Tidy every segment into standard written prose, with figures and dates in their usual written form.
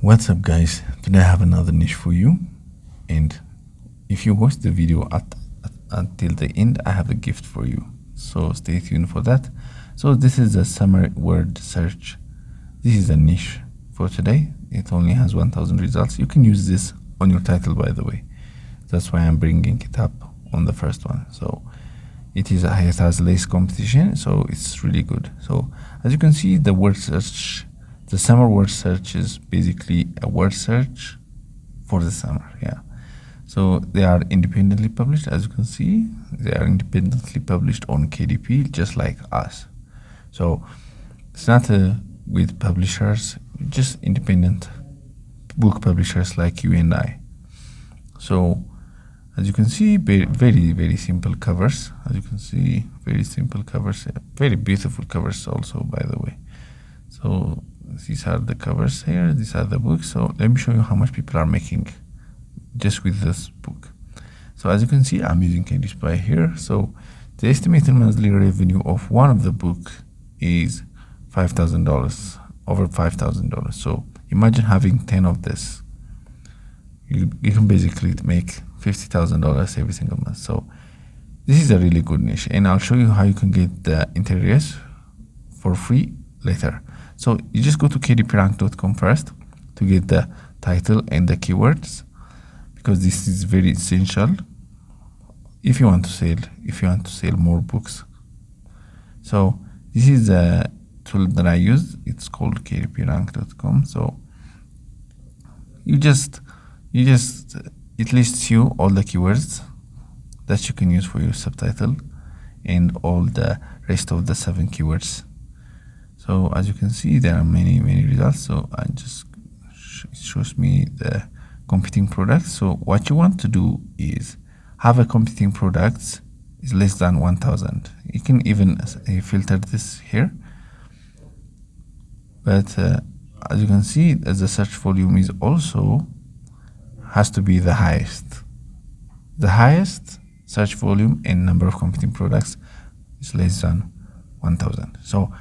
What's up, guys? Today I have another niche for you, and if you watch the video until the end, I have a gift for you, so stay tuned for that. So this is a summer word search. This is a niche for today. It only has 1000 results. You can use this on your title, by the way. That's why I'm bringing it up on the first one. So it has less competition, so it's really good. So as you can see, the word search, the summer word search is basically a word search for the summer. Yeah. So they are independently published. As you can see, they are independently published on KDP, just like us. So it's not with publishers, just independent book publishers like you and I. So as you can see, very simple covers. As you can see, very simple covers, very beautiful covers also, by the way. So these are the covers here. These are the books. So let me show you how much people are making just with this book. So as you can see, I'm using KDP here. So the estimated monthly revenue of one of the book is $5,000, over $5,000. So imagine having 10 of this. You can basically make $50,000 every single month. So this is a really good niche, and I'll show you how you can get the interiors for free later. So you just go to kdprank.com first to get the title and the keywords, because this is very essential if you want to sell more books. So this is a tool that I use. It's called kdprank.com. So it lists you all the keywords that you can use for your subtitle and all the rest of the 7 keywords. So as you can see, there are many results. So it shows me the competing products. So what you want to do is have a competing products is less than 1000. You can even filter this here, but as you can see, as the search volume is also has to be the highest. The highest search volume and number of competing products is less than 1000. So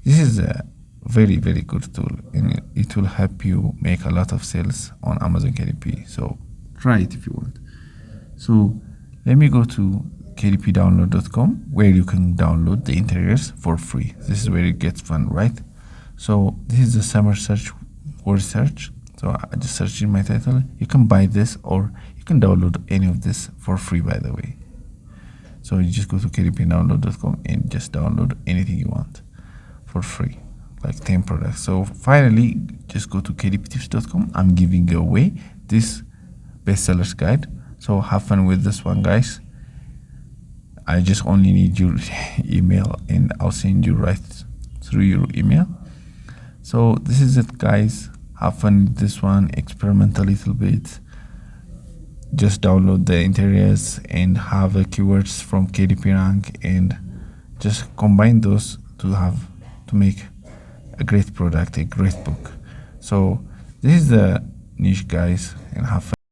this is a very good tool, and it will help you make a lot of sales on Amazon KDP. So try it if you want. So let me go to kdpdownload.com, where you can download the interiors for free. This is where it gets fun, right? So this is the summer search word search. So I just searched in my title. You can buy this, or you can download any of this for free, by the way. So you just go to kdpdownload.com and just download anything you want for free, like 10 products. So finally, just go to kdptips.com. I'm giving away this bestsellers guide. So have fun with this one, guys. I just only need your email, and I'll send you right through your email. So this is it, guys. Have fun with this one. Experiment a little bit. Just download the interiors and have keywords from KDP Rank, and just combine those to make a great product, a great book. So this is the niche, guys, and have fun.